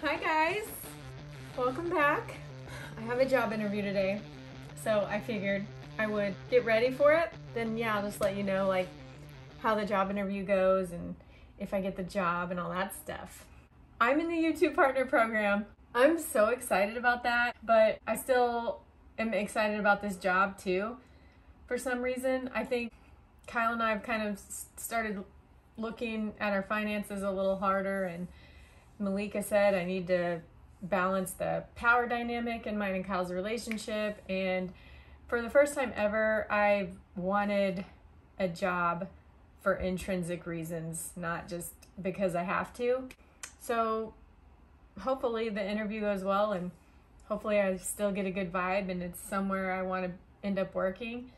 Hi guys, welcome back. I have a job interview today, so I figured I would get ready for it. Then yeah, I'll just let you know like how the job interview goes and if I get the job and all that stuff. I'm in the YouTube Partner Program. I'm so excited about that, but I still am excited about this job too. For some reason, I think Kyle and I have kind of started looking at our finances a little harder, and Malika said I need to balance the power dynamic in mine and Kyle's relationship, and for the first time ever, I've wanted a job for intrinsic reasons, not just because I have to. So hopefully the interview goes well, and hopefully I still get a good vibe and it's somewhere I want to end up working.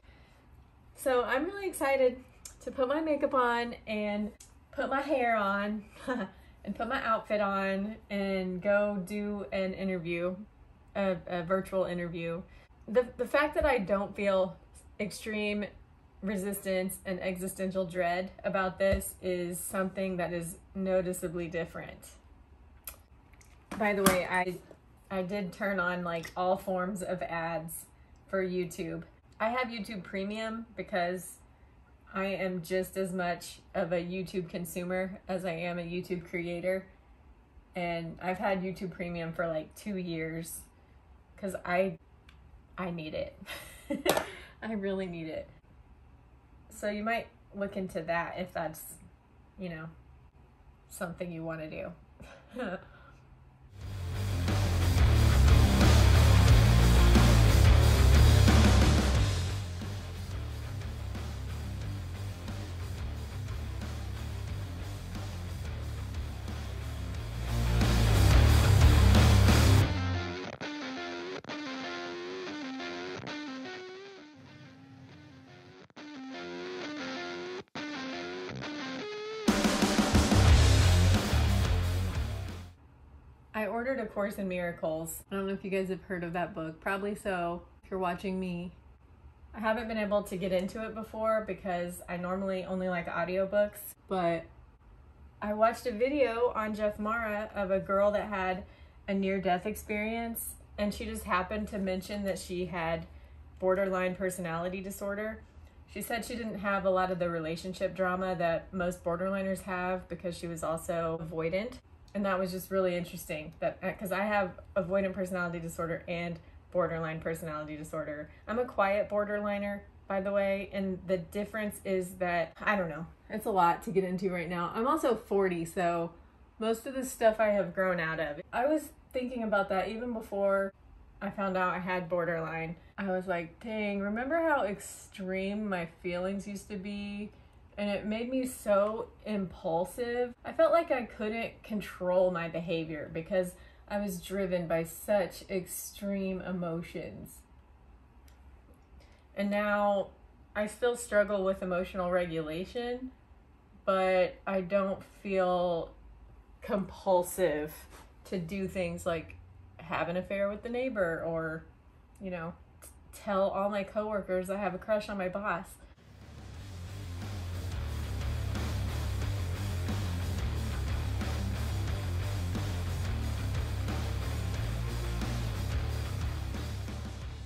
So I'm really excited to put my makeup on and put my hair on and put my outfit on and go do an interview, a virtual interview. The fact that I don't feel extreme resistance and existential dread about this is something that is noticeably different. By the way, I did turn on like all forms of ads for YouTube. I have YouTube Premium because I am just as much of a YouTube consumer as I am a YouTube creator. And I've had YouTube Premium for like 2 years because I need it. I really need it. So you might look into that if that's, something you want to do. I ordered A Course in Miracles. I don't know if you guys have heard of that book. Probably so, if you're watching me. I haven't been able to get into it before because I normally only like audiobooks, but I watched a video on Jeff Mara of a girl that had a near-death experience, and she just happened to mention that she had borderline personality disorder. She said she didn't have a lot of the relationship drama that most borderliners have because she was also avoidant. And that was just really interesting, that because I have avoidant personality disorder and borderline personality disorder. I'm a quiet borderliner, by the way, and the difference is that, I don't know, it's a lot to get into right now. I'm also 40, so most of the stuff I have grown out of. I was thinking about that even before I found out I had borderline. I was like, dang, remember how extreme my feelings used to be? And it made me so impulsive. I felt like I couldn't control my behavior because I was driven by such extreme emotions. And now I still struggle with emotional regulation, but I don't feel compulsive to do things like have an affair with the neighbor or, tell all my coworkers I have a crush on my boss.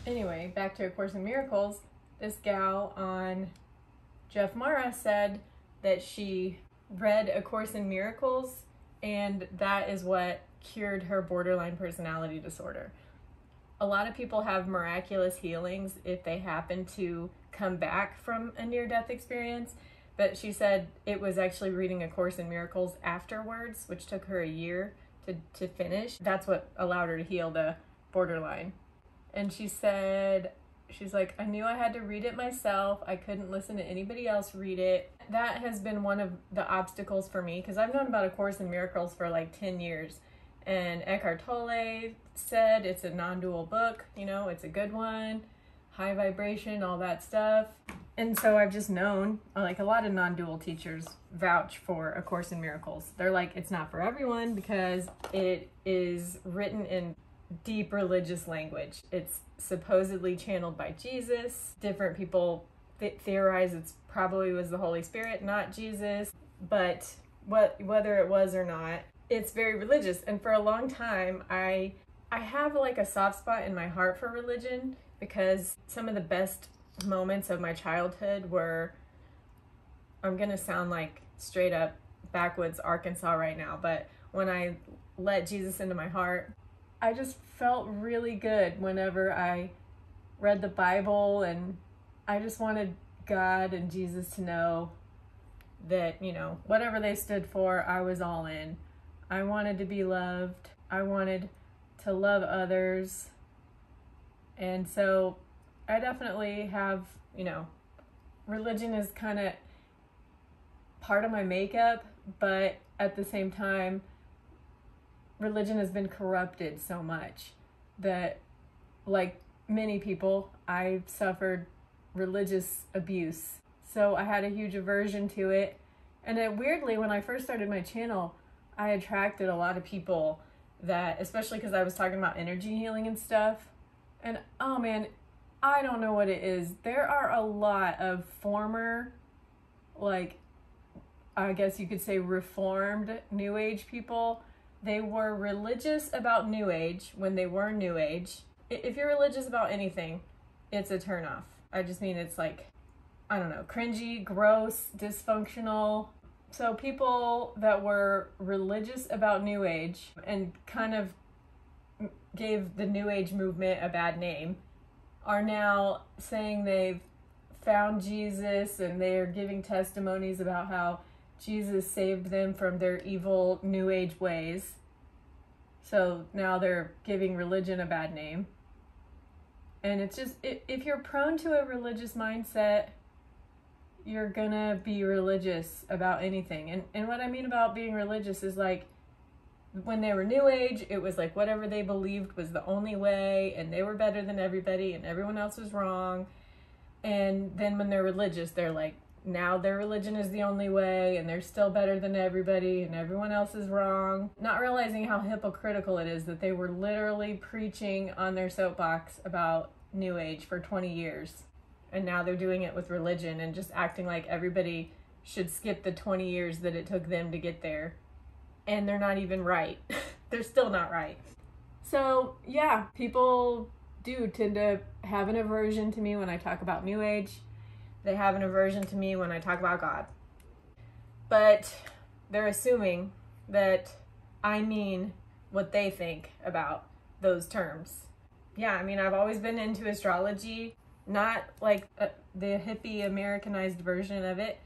Anyway, back to A Course in Miracles. This gal on Jeff Mara said that she read A Course in Miracles and that is what cured her borderline personality disorder. A lot of people have miraculous healings if they happen to come back from a near-death experience, but she said it was actually reading A Course in Miracles afterwards, which took her a year to finish. That's what allowed her to heal the borderline. And she said, she's like, I knew I had to read it myself. I couldn't listen to anybody else read it. That has been one of the obstacles for me because I've known about A Course in Miracles for like 10 years. And Eckhart Tolle said it's a non-dual book, it's a good one, high vibration, all that stuff. And so I've just known, like a lot of non-dual teachers vouch for A Course in Miracles. They're like, it's not for everyone because it is written in deep religious language. It's supposedly channeled by Jesus. Different people theorize it's probably was the Holy Spirit, not Jesus. But whether it was or not, it's very religious. And for a long time, I have like a soft spot in my heart for religion, because some of the best moments of my childhood were, I'm gonna sound like straight up backwoods Arkansas right now, but when I let Jesus into my heart, I just felt really good whenever I read the Bible, and I just wanted God and Jesus to know that, you know, whatever they stood for, I was all in. I wanted to be loved. I wanted to love others. And so I definitely have, you know, religion is kind of part of my makeup, but at the same time, religion has been corrupted so much that, like many people, I've suffered religious abuse. So I had a huge aversion to it. And it, weirdly, when I first started my channel, I attracted a lot of people that, especially because I was talking about energy healing and stuff. And oh man, I don't know what it is. There are a lot of former, like, I guess you could say reformed New Age people. They were religious about New Age when they were New Age. If you're religious about anything, it's a turnoff. I just mean it's like, I don't know, cringy, gross, dysfunctional. So people that were religious about New Age and kind of gave the New Age movement a bad name are now saying they've found Jesus, and they're giving testimonies about how Jesus saved them from their evil New Age ways. So now they're giving religion a bad name. And it's just, if you're prone to a religious mindset, you're gonna be religious about anything. And what I mean about being religious is, like, when they were New Age, it was like whatever they believed was the only way, and they were better than everybody, and everyone else was wrong. And then when they're religious, they're like, now their religion is the only way, and they're still better than everybody, and everyone else is wrong. Not realizing how hypocritical it is that they were literally preaching on their soapbox about New Age for 20 years. And now they're doing it with religion and just acting like everybody should skip the 20 years that it took them to get there. And they're not even right. They're still not right. So yeah, people do tend to have an aversion to me when I talk about New Age. They have an aversion to me when I talk about God. But they're assuming that I mean what they think about those terms. Yeah, I mean, I've always been into astrology, not like the hippie Americanized version of it,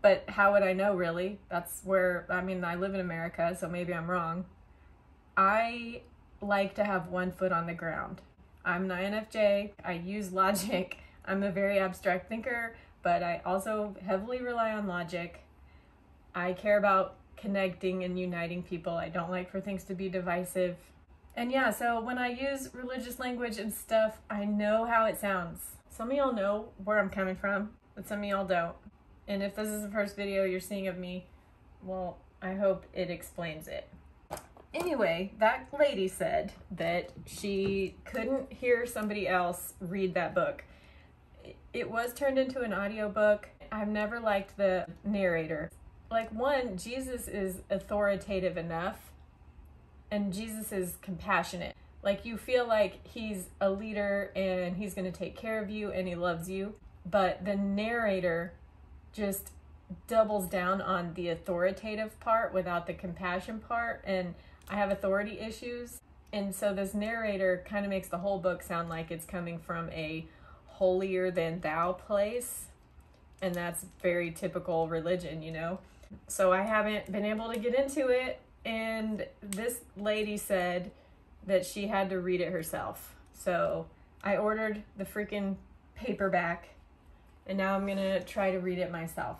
but how would I know, really? That's where, I mean, I live in America, so maybe I'm wrong. I like to have one foot on the ground. I'm an INFJ, I use logic. I'm a very abstract thinker, but I also heavily rely on logic. I care about connecting and uniting people. I don't like for things to be divisive. And yeah, so when I use religious language and stuff, I know how it sounds. Some of y'all know where I'm coming from, but some of y'all don't. And if this is the first video you're seeing of me, well, I hope it explains it. Anyway, that lady said that she couldn't hear somebody else read that book. It was turned into an audiobook. I've never liked the narrator. Like, one, Jesus is authoritative enough, and Jesus is compassionate. Like, you feel like he's a leader and he's going to take care of you and he loves you. But the narrator just doubles down on the authoritative part without the compassion part. And I have authority issues. And so this narrator kind of makes the whole book sound like it's coming from a holier than thou place. And that's very typical religion, you know? So I haven't been able to get into it. And this lady said that she had to read it herself. So I ordered the freaking paperback, and now I'm gonna try to read it myself.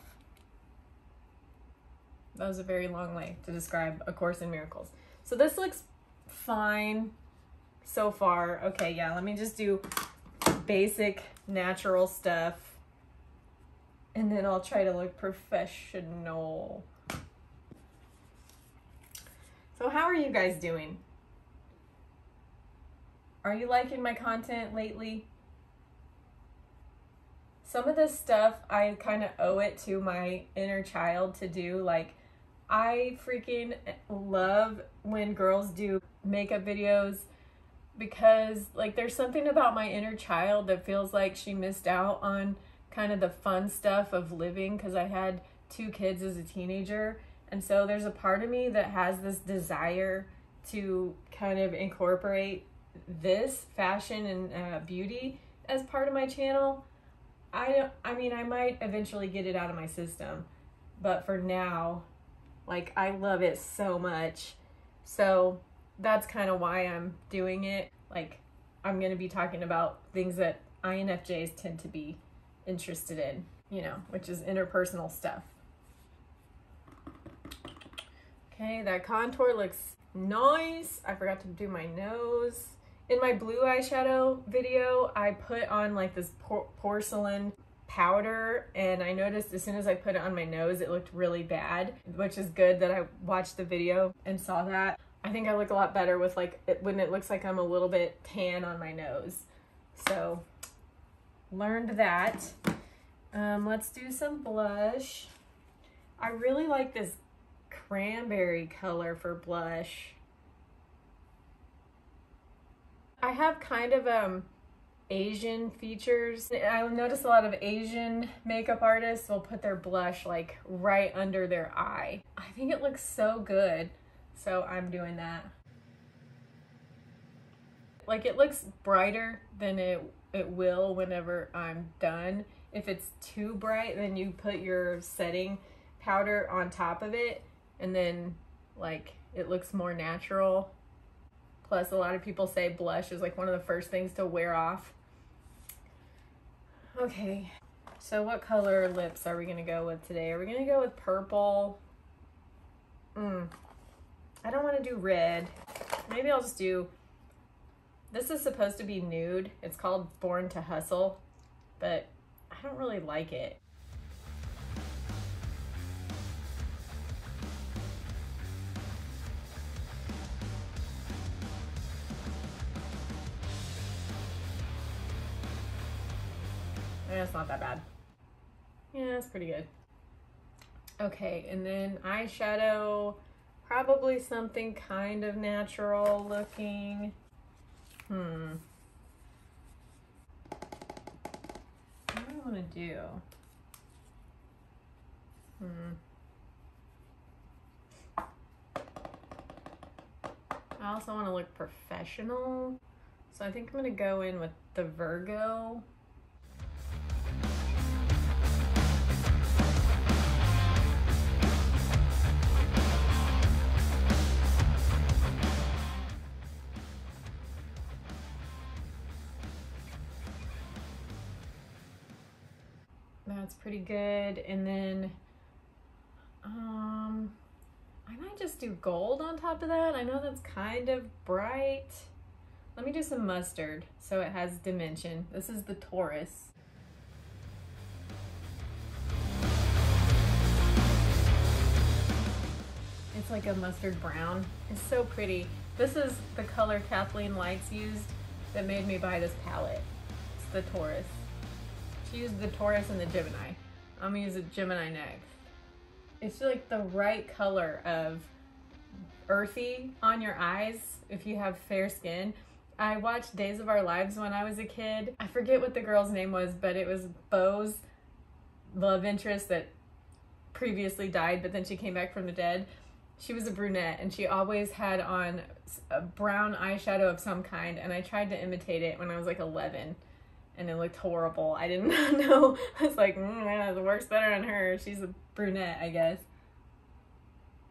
That was a very long way to describe A Course in Miracles. So this looks fine so far. Okay, yeah, let me just do basic natural stuff, and then I'll try to look professional. So how are you guys doing? Are you liking my content lately? Some of this stuff I kind of owe it to my inner child to do, like I freaking love when girls do makeup videos because like there's something about my inner child that feels like she missed out on kind of the fun stuff of living because I had 2 kids as a teenager. And so there's a part of me that has this desire to kind of incorporate this fashion and beauty as part of my channel. I mean, I might eventually get it out of my system, but for now, like, I love it so much. So that's kind of why I'm doing it. Like, I'm going to be talking about things that INFJs tend to be interested in, you know, which is interpersonal stuff. Okay, that contour looks nice. I forgot to do my nose. In my blue eyeshadow video, I put on like this porcelain powder, and I noticed as soon as I put it on my nose, it looked really bad, which is good that I watched the video and saw that. I think I look a lot better with like when it looks like I'm a little bit tan on my nose. So learned that. Let's do some blush. I really like this cranberry color for blush. I have kind of Asian features. I notice a lot of Asian makeup artists will put their blush like right under their eye. I think it looks so good, so I'm doing that. Like, it looks brighter than it will whenever I'm done. If it's too bright, then you put your setting powder on top of it, and then like it looks more natural. Plus, a lot of people say blush is like one of the first things to wear off. Okay, so what color lips are we gonna go with today? Are we gonna go with purple? I don't want to do red. Maybe I'll just do, this is supposed to be nude. It's called Born to Hustle, but I don't really like it. It's not that bad. Yeah, it's pretty good. Okay, and then eyeshadow, probably something kind of natural looking. What do I want to do? I also want to look professional, so I think I'm going to go in with the Virgo. That's pretty good. And then I might just do gold on top of that. I know that's kind of bright. Let me do some mustard so it has dimension. This is the Taurus. It's like a mustard brown. It's so pretty. This is the color Kathleen Lights used that made me buy this palette. It's the Taurus. She used the Taurus and the Gemini. I'm gonna use the Gemini next. It's like the right color of earthy on your eyes if you have fair skin. I watched Days of Our Lives when I was a kid. I forget what the girl's name was, but it was Beau's love interest that previously died, but then she came back from the dead. She was a brunette, and she always had on a brown eyeshadow of some kind, and I tried to imitate it when I was like 11, and it looked horrible. I didn't know. I was like, it works better on her. She's a brunette, I guess.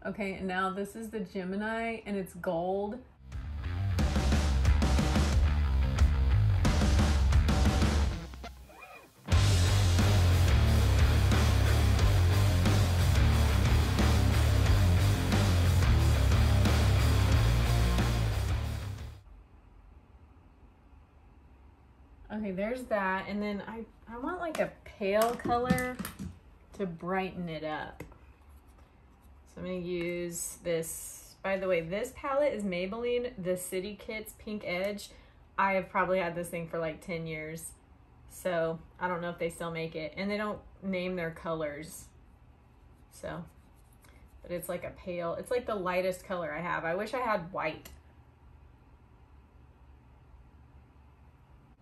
Okay, and now this is the Gemini, and it's gold. Okay, there's that, and then I want like a pale color to brighten it up. So I'm gonna use this. By the way, this palette is Maybelline, the City Kits Pink Edge. I have probably had this thing for like 10 years, so I don't know if they still make it, and they don't name their colors. So but it's like a pale, it's like the lightest color I have. I wish I had white.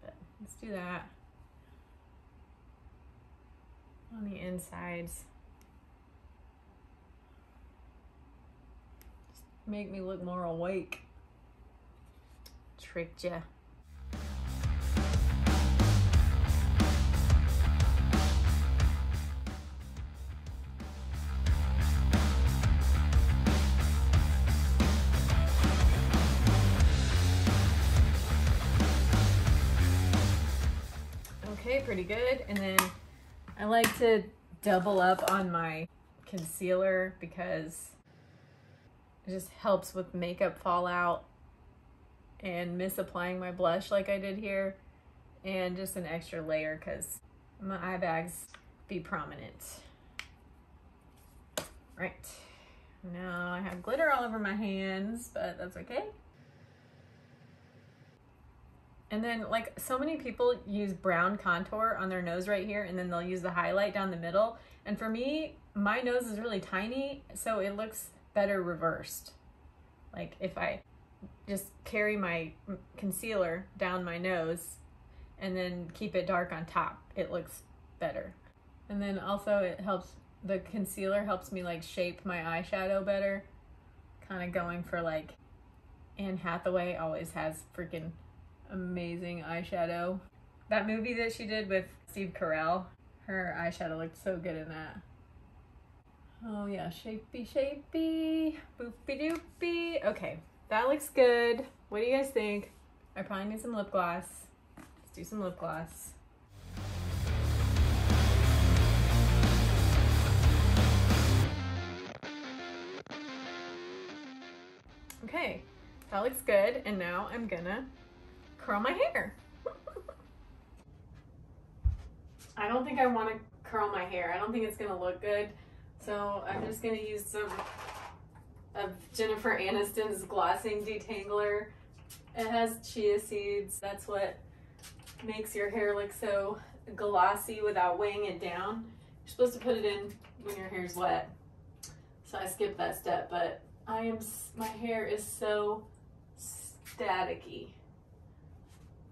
But let's do that on the insides. Just make me look more awake. Tricked ya. Okay, pretty good. And then I like to double up on my concealer because it just helps with makeup fallout and misapplying my blush like I did here, and just an extra layer because my eye bags be prominent. Right, now I have glitter all over my hands, but that's okay. And then, like, so many people use brown contour on their nose right here, and then they'll use the highlight down the middle. And for me, my nose is really tiny, so it looks better reversed. Like, if I just carry my concealer down my nose and then keep it dark on top, it looks better. And then also it helps, the concealer helps me like shape my eyeshadow better. Kind of going for like, Anne Hathaway always has freaking amazing eyeshadow. That movie that she did with Steve Carell, her eyeshadow looked so good in that. Oh yeah, shapey, shapey, boopy doopy. Okay, that looks good. What do you guys think? I probably need some lip gloss. Let's do some lip gloss. Okay, that looks good. And now I'm gonna curl my hair. I don't think I want to curl my hair. I don't think it's gonna look good. So I'm just gonna use some of Jennifer Aniston's glossing detangler. It has chia seeds. That's what makes your hair look so glossy without weighing it down. You're supposed to put it in when your hair's wet. So I skipped that step, but my hair is so staticky.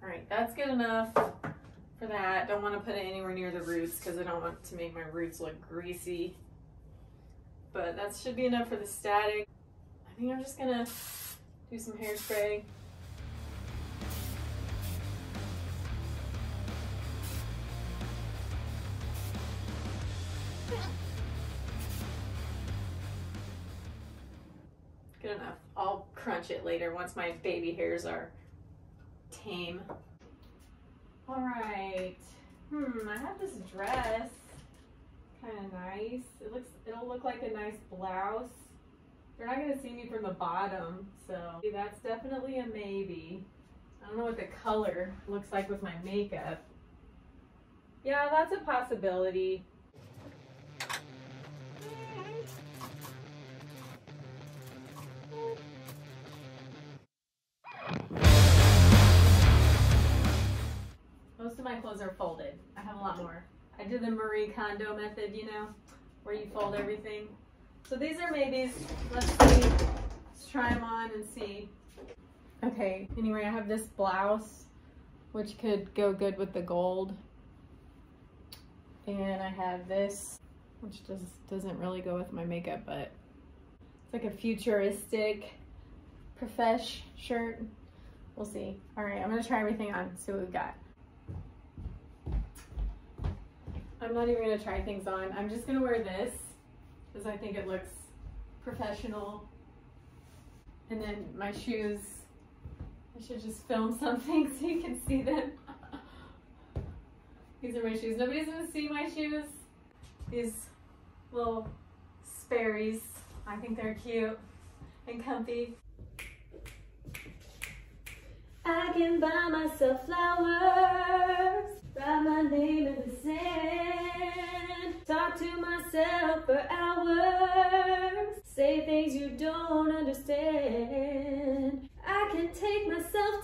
All right, that's good enough for that. Don't want to put it anywhere near the roots because I don't want to make my roots look greasy. But that should be enough for the static. I think I'm just gonna do some hairspray. Good enough. I'll crunch it later once my baby hairs are tame. All right. I have this dress. Kind of nice. It'll look like a nice blouse. They're not gonna see me from the bottom, so that's definitely a maybe. I don't know what the color looks like with my makeup. Yeah, that's a possibility. Most of my clothes are folded. I have a lot more. I did the Marie Kondo method, you know, where you fold everything. So these are maybes. Let's see. Let's try them on and see. Okay, anyway, I have this blouse, which could go good with the gold. And I have this, which doesn't really go with my makeup, but it's like a futuristic profesh shirt. We'll see. All right, I'm gonna try everything on, see what we've got. I'm not even gonna try things on. I'm just gonna wear this because I think it looks professional. And then my shoes, I should just film something so you can see them. These are my shoes. Nobody's gonna see my shoes. These little Sperry's. I think they're cute and comfy. I can buy myself flowers, write my name in the sand, talk to myself for hours, say things you don't understand. I can take myself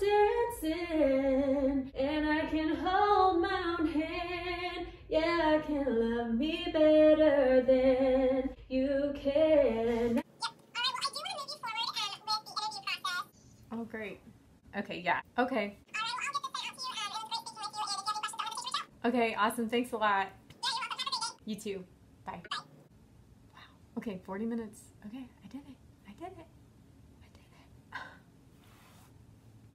dancing, and I can hold my own hand. Yeah, I can love me better than you can. Oh, great. Okay, yeah. Okay. Okay, awesome. Thanks a lot. You too. Bye. Wow. Okay, 40 minutes. Okay, I did it. I did it.